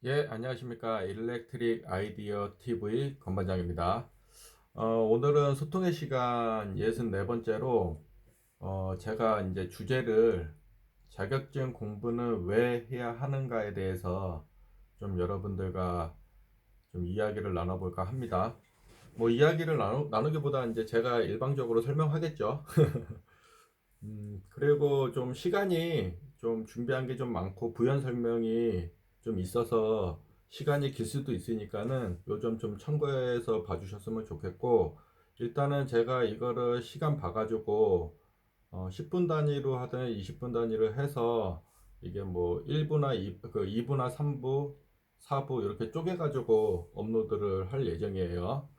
예, 안녕하십니까. 일렉트릭 아이디어 TV 건반장입니다. 오늘은 소통의 시간 64번째로, 제가 이제 주제를 자격증 공부는 왜 해야 하는가에 대해서 좀 여러분들과 좀 이야기를 나눠볼까 합니다. 뭐 이야기를 나누기보다 이제 제가 일방적으로 설명하겠죠. 그리고 좀 시간이 좀 준비한 게 좀 많고 부연 설명이 좀 있어서 시간이 길 수도 있으니까는 요점 좀 참고해서 봐주셨으면 좋겠고, 일단은 제가 이거를 시간 봐가지고 10분 단위로 하든 20분 단위로 해서 이게 뭐 1부나 2부나 3부, 4부 이렇게 쪼개가지고 업로드를 할 예정이에요.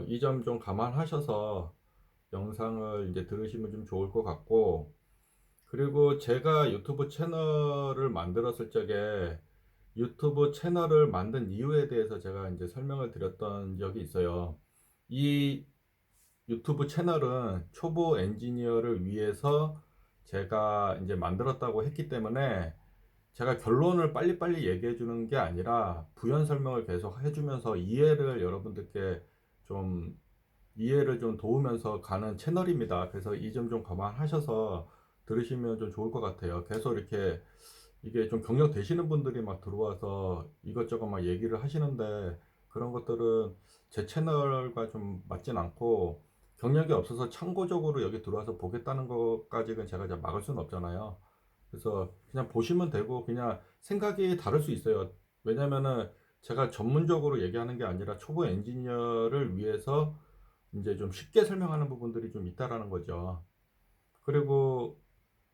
이 점 좀 감안하셔서 영상을 이제 들으시면 좀 좋을 것 같고, 그리고 제가 유튜브 채널을 만들었을 적에 유튜브 채널을 만든 이유에 대해서 제가 이제 설명을 드렸던 적이 있어요. 이 유튜브 채널은 초보 엔지니어를 위해서 제가 이제 만들었다고 했기 때문에 제가 결론을 빨리빨리 얘기해 주는 게 아니라 부연 설명을 계속 해주면서 여러분들께 좀 이해를 좀 도우면서 가는 채널입니다. 그래서 이 점 좀 감안하셔서 들으시면 좀 좋을 것 같아요. 계속 이렇게 이게 좀 경력 되시는 분들이 막 들어와서 이것저것 막 얘기를 하시는데 그런 것들은 제 채널과 좀 맞진 않고, 경력이 없어서 참고적으로 여기 들어와서 보겠다는 것까지는 제가 이제 막을 수는 없잖아요. 그래서 그냥 보시면 되고, 그냥 생각이 다를 수 있어요. 왜냐면은 제가 전문적으로 얘기하는 게 아니라 초보 엔지니어를 위해서 이제 좀 쉽게 설명하는 부분들이 좀 있다라는 거죠. 그리고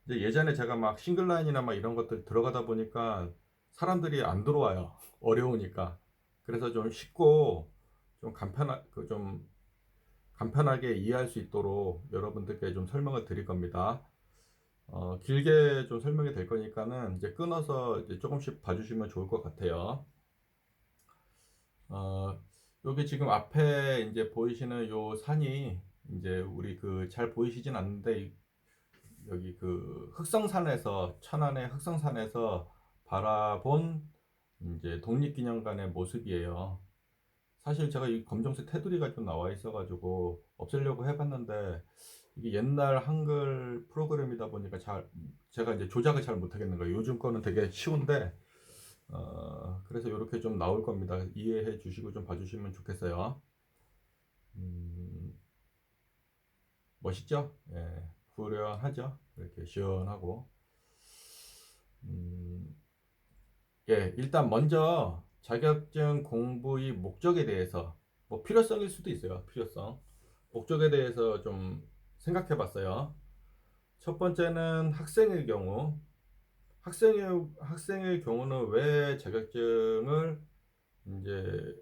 이제 예전에 제가 막 싱글라인이나 막 이런 것들 들어가다 보니까 사람들이 안 들어와요. 어려우니까. 그래서 좀 쉽고 좀 간편하게 이해할 수 있도록 여러분들께 좀 설명을 드릴 겁니다. 길게 좀 설명이 될 거니까는 이제 끊어서 이제 조금씩 봐주시면 좋을 것 같아요. 어, 여기 지금 앞에 이제 보이시는 요 산이 이제 우리 그 잘 보이시진 않는데, 여기 그 흑성산에서, 천안의 흑성산에서 바라본 이제 독립기념관의 모습이에요. 사실 제가 이 검정색 테두리가 좀 나와 있어가지고 없애려고 해봤는데, 이게 옛날 한글 프로그램이다 보니까 제가 이제 조작을 잘 못하겠는 거예요. 요즘 거는 되게 쉬운데, 그래서 이렇게 좀 나올 겁니다. 이해해 주시고 좀 봐주시면 좋겠어요. 음, 멋있죠? 예, 후련하죠? 이렇게 시원하고. 음, 예, 일단 먼저 자격증 공부의 목적에 대해서, 뭐 필요성일 수도 있어요. 필요성. 목적에 대해서 좀 생각해 봤어요. 첫 번째는 학생의 경우, 학생의 경우는 왜 자격증을 이제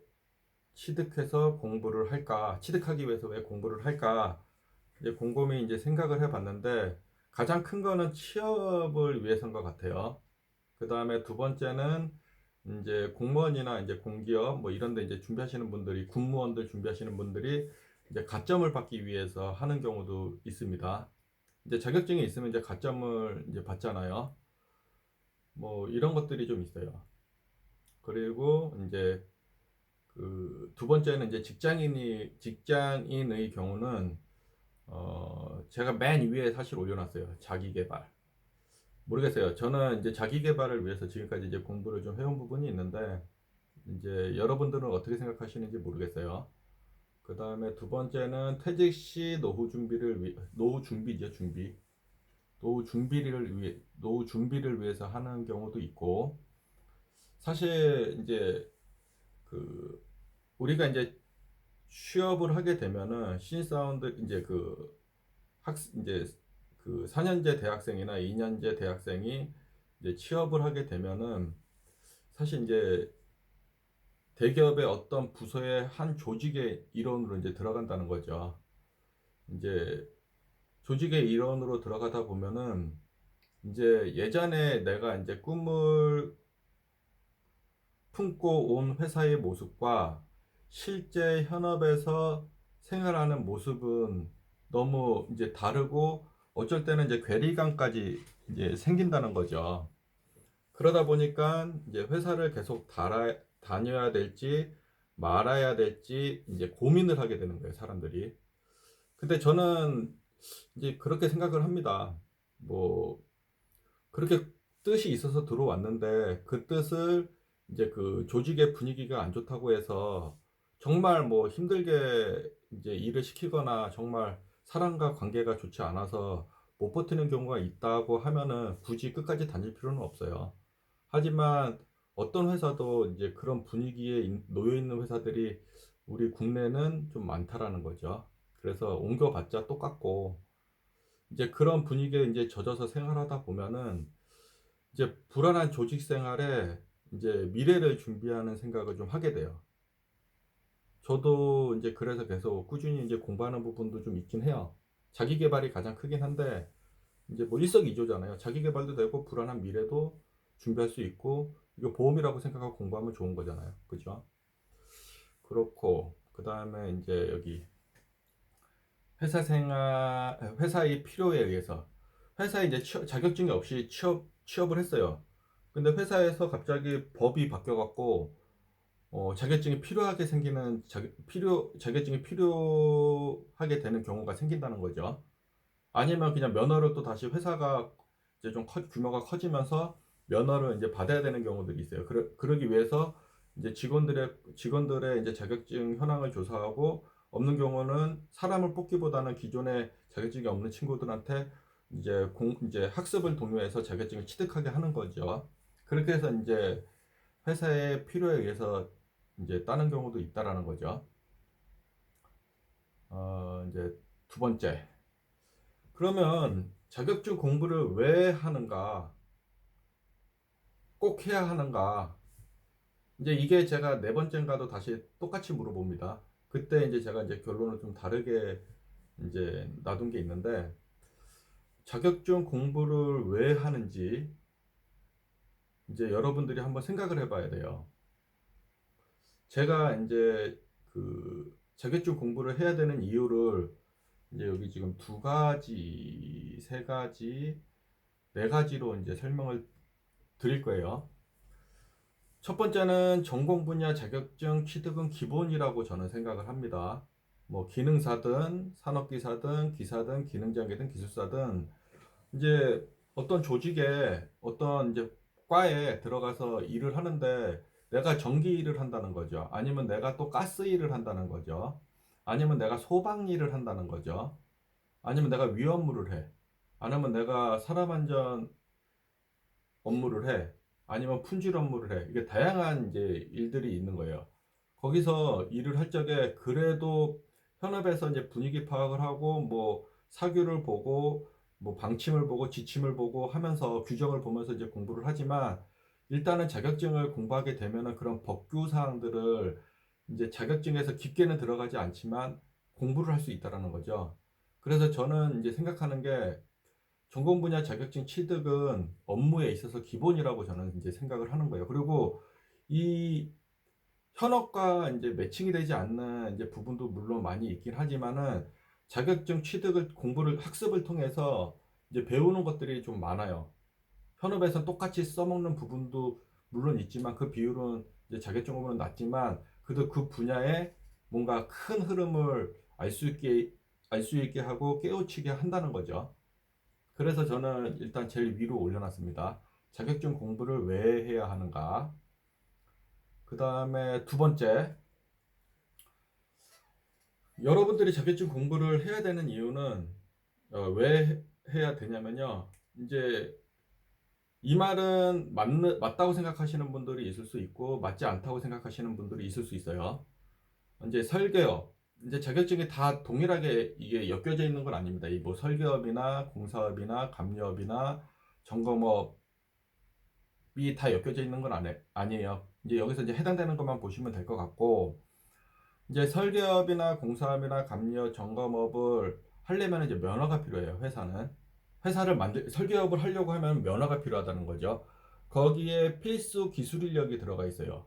취득해서 공부를 할까? 취득하기 위해서 왜 공부를 할까? 이제 곰곰이 이제 생각을 해 봤는데, 가장 큰 거는 취업을 위해서인 것 같아요. 그 다음에 두 번째는 이제 공무원이나 이제 공기업 뭐 이런 데 이제 준비하시는 분들이, 군무원들 준비하시는 분들이 이제 가점을 받기 위해서 하는 경우도 있습니다. 이제 자격증이 있으면 이제 가점을 이제 받잖아요. 뭐 이런 것들이 좀 있어요. 그리고 이제 그 두 번째는 이제 직장인의 경우는 제가 맨 위에 사실 올려놨어요. 자기 개발. 모르겠어요. 저는 이제 자기 개발을 위해서 지금까지 이제 공부를 좀 해온 부분이 있는데, 이제 여러분들은 어떻게 생각하시는지 모르겠어요. 그 다음에 두 번째는 퇴직 시 노후 준비죠, 준비. 노후 준비를 위해서 하는 경우도 있고, 사실 이제 그, 우리가 이제 취업을 하게 되면은 신입사원들 이제 이제 그 4년제 대학생이나 2년제 대학생이 이제 취업을 하게 되면은 사실 이제 대기업의 어떤 부서의 한 조직의 일원으로 이제 들어간다는 거죠. 이제 조직의 일원으로 들어가다 보면은 이제 예전에 내가 이제 꿈을 품고 온 회사의 모습과 실제 현업에서 생활하는 모습은 너무 이제 다르고, 어쩔 때는 이제 괴리감까지 이제 생긴다는 거죠. 그러다 보니까 이제 회사를 계속 다녀야 될지 말아야 될지 이제 고민을 하게 되는 거예요, 사람들이. 근데 저는 이제 그렇게 생각을 합니다. 뭐 그렇게 뜻이 있어서 들어왔는데 그 뜻을 이제 그 조직의 분위기가 안 좋다고 해서 정말 뭐 힘들게 이제 일을 시키거나 정말 사람과 관계가 좋지 않아서 못 버티는 경우가 있다고 하면은 굳이 끝까지 다닐 필요는 없어요. 하지만 어떤 회사도 이제 그런 분위기에 놓여 있는 회사들이 우리 국내는 좀 많다라는 거죠. 그래서 옮겨봤자 똑같고 이제 그런 분위기에 이제 젖어서 생활하다 보면은 이제 불안한 조직 생활에 이제 미래를 준비하는 생각을 좀 하게 돼요. 저도 이제 그래서 계속 꾸준히 이제 공부하는 부분도 좀 있긴 해요. 자기 개발이 가장 크긴 한데 이제 뭐 일석이조잖아요. 자기 개발도 되고 불안한 미래도 준비할 수 있고 이거 보험이라고 생각하고 공부하면 좋은 거잖아요. 그죠? 그렇고 그다음에 이제 여기 회사의 필요에 의해서 회사에 이제 자격증이 없이 취업을 했어요. 근데 회사에서 갑자기 법이 바뀌어갖고 자격증이 필요하게 생기는 자격증이 필요하게 되는 경우가 생긴다는 거죠. 아니면 그냥 면허를 또 다시 회사가 이제 좀 규모가 커지면서 면허를 이제 받아야 되는 경우들이 있어요. 그러기 위해서 이제 직원들의 이제 자격증 현황을 조사하고 없는 경우는 사람을 뽑기보다는 기존에 자격증이 없는 친구들한테 이제 학습을 독려해서 자격증을 취득하게 하는 거죠. 그렇게 해서 이제 회사의 필요에 의해서 이제 따는 경우도 있다라는 거죠. 이제 두 번째. 그러면 자격증 공부를 왜 하는가? 꼭 해야 하는가? 이제 이게 제가 네 번째인가도 다시 똑같이 물어봅니다. 그때 이제 제가 이제 결론을 좀 다르게 이제 놔둔 게 있는데 자격증 공부를 왜 하는지 이제 여러분들이 한번 생각을 해봐야 돼요. 제가 이제 그 자격증 공부를 해야 되는 이유를 이제 여기 지금 두 가지, 세 가지, 네 가지로 이제 설명을 드릴 거예요. 첫 번째는 전공 분야 자격증 취득은 기본이라고 저는 생각을 합니다. 뭐 기능사든 산업기사든 기사든 기능장애든 기술사든 이제 어떤 조직에 어떤 이제 과에 들어가서 일을 하는데 내가 전기 일을 한다는 거죠. 아니면 내가 또 가스 일을 한다는 거죠. 아니면 내가 소방 일을 한다는 거죠. 아니면 내가 위험물을 해. 아니면 내가 산업안전 업무를 해. 아니면 품질 업무를 해. 이게 다양한 이제 일들이 있는 거예요. 거기서 일을 할 적에 그래도 현업에서 이제 분위기 파악을 하고 뭐 사규를 보고 뭐 방침을 보고 지침을 보고 하면서 규정을 보면서 이제 공부를 하지만 일단은 자격증을 공부하게 되면은 그런 법규 사항들을 이제 자격증에서 깊게는 들어가지 않지만 공부를 할 수 있다라는 거죠. 그래서 저는 이제 생각하는 게 전공 분야 자격증 취득은 업무에 있어서 기본이라고 저는 이제 생각을 하는 거예요. 그리고 이 현업과 이제 매칭이 되지 않는 이제 부분도 물론 많이 있긴 하지만은 자격증 취득을 학습을 통해서 이제 배우는 것들이 좀 많아요. 현업에서 똑같이 써먹는 부분도 물론 있지만 그 비율은 이제 자격증으로는 낮지만 그래도 그 분야에 뭔가 큰 흐름을 알 수 있게 하고 깨우치게 한다는 거죠. 그래서 저는 일단 제일 위로 올려놨습니다. 자격증 공부를 왜 해야 하는가? 그 다음에 두 번째, 여러분들이 자격증 공부를 해야 되는 이유는 왜 해야 되냐면요. 이제 이 말은 맞다고 생각하시는 분들이 있을 수 있고 맞지 않다고 생각하시는 분들이 있을 수 있어요. 이제 설계업, 이제 자격증이 다 동일하게 이게 엮여져 있는 건 아닙니다. 이 뭐 설계업이나 공사업이나 감리업이나 점검업 다 엮여져 있는 건 아니에요. 이제 여기서 이제 해당되는 것만 보시면 될 것 같고, 이제 설계업이나 공사업이나 감리업, 점검업을 하려면 이제 면허가 필요해요, 회사는. 설계업을 하려고 하면 면허가 필요하다는 거죠. 거기에 필수 기술 인력이 들어가 있어요.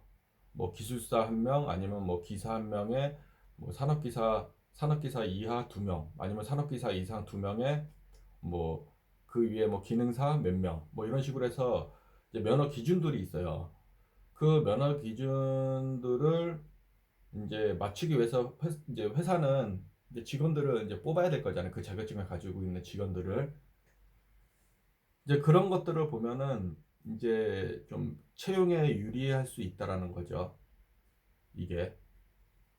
뭐 기술사 한 명, 아니면 뭐 기사 한 명에, 뭐 산업기사 이하 두 명, 아니면 산업기사 이상 두 명에, 뭐 그 위에 뭐 기능사 몇 명, 뭐 이런 식으로 해서 이제 면허 기준들이 있어요. 그 면허 기준들을 이제 맞추기 위해서 이제 회사는 이제 직원들을 이제 뽑아야 될 거잖아요. 그 자격증을 가지고 있는 직원들을. 이제 그런 것들을 보면은 이제 좀 채용에 유리할 수 있다라는 거죠. 이게.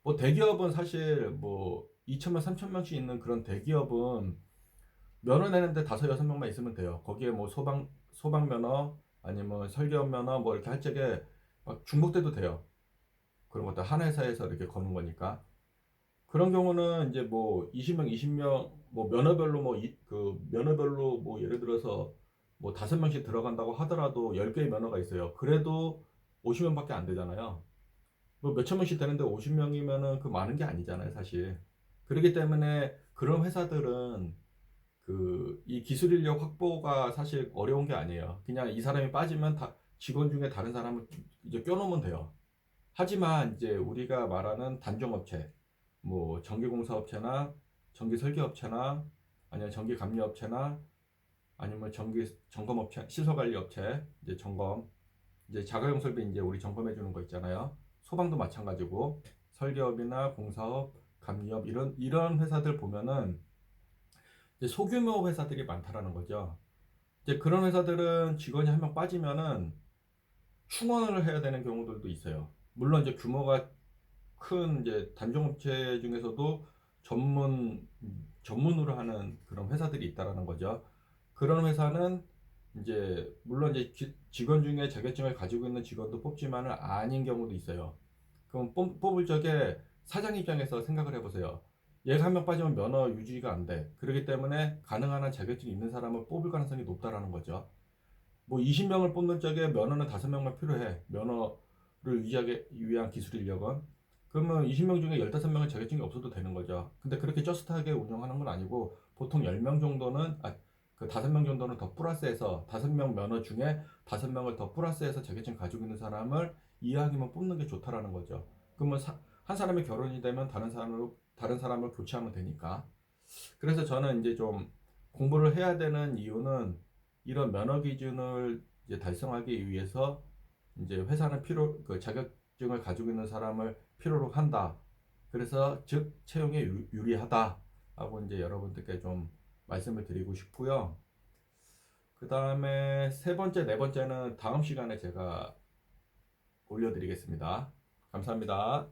뭐 대기업은 사실 뭐 2천명, 3천명씩 있는 그런 대기업은 면허 내는데 다섯 여섯 명만 있으면 돼요. 거기에 뭐 소방 면허 아니면 설계업 면허 뭐 이렇게 할 적에 막 중복돼도 돼요. 그런 것도 한 회사에서 이렇게 거는 거니까. 그런 경우는 이제 뭐 20명, 20명 뭐 면허별로 뭐 그 면허별로 뭐 예를 들어서 뭐 다섯 명씩 들어간다고 하더라도 10개의 면허가 있어요. 그래도 50명밖에 안 되잖아요. 뭐 몇천 명씩 되는데 50명이면은 그 많은 게 아니잖아요, 사실. 그렇기 때문에 그런 회사들은 그 이 기술 인력 확보가 사실 어려운 게 아니에요. 그냥 이 사람이 빠지면 다 직원 중에 다른 사람을 이제 껴놓으면 돼요. 하지만 이제 우리가 말하는 단종업체, 뭐 전기공사업체나 전기설계업체나 아니면 전기감리업체나 아니면 전기 점검업체, 시설관리업체, 이제 점검, 이제 자가용 설비 이제 우리 점검해 주는 거 있잖아요. 소방도 마찬가지고 설계업이나 공사업, 감리업 이런 회사들 보면은 이제 소규모 회사들이 많다라는 거죠. 이제 그런 회사들은 직원이 한 명 빠지면은 충원을 해야 되는 경우들도 있어요. 물론 이제 규모가 큰 이제 단종업체 중에서도 전문으로 하는 그런 회사들이 있다라는 거죠. 그런 회사는 이제 물론 이제 직원 중에 자격증을 가지고 있는 직원도 뽑지만은 아닌 경우도 있어요. 그럼 뽑을 적에 사장 입장에서 생각을 해보세요. 얘가 한 명 빠지면 면허 유지가 안 돼. 그렇기 때문에 가능한 한 자격증이 있는 사람을 뽑을 가능성이 높다라는 거죠. 뭐 20명을 뽑는 적에 면허는 5명만 필요해. 면허를 유지하기 위한 기술 인력은. 그러면 20명 중에 15명은 자격증이 없어도 되는 거죠. 근데 그렇게 저스트하게 운영하는 건 아니고 보통 10명 정도는 그 5명 정도는 더 플러스해서 5명 면허 중에 5명을 더 플러스해서 자격증 가지고 있는 사람을 이왕이면 뽑는 게 좋다라는 거죠. 그러면 한 사람이 결혼이 되면 다른 사람을 교체하면 되니까. 그래서 저는 이제 좀 공부를 해야 되는 이유는 이런 면허 기준을 이제 달성하기 위해서 이제 회사는 그 자격증을 가지고 있는 사람을 필요로 한다. 그래서 즉 채용에 유리하다 하고 이제 여러분들께 좀 말씀을 드리고 싶고요. 그 다음에 세 번째, 네 번째는 다음 시간에 제가 올려드리겠습니다. 감사합니다.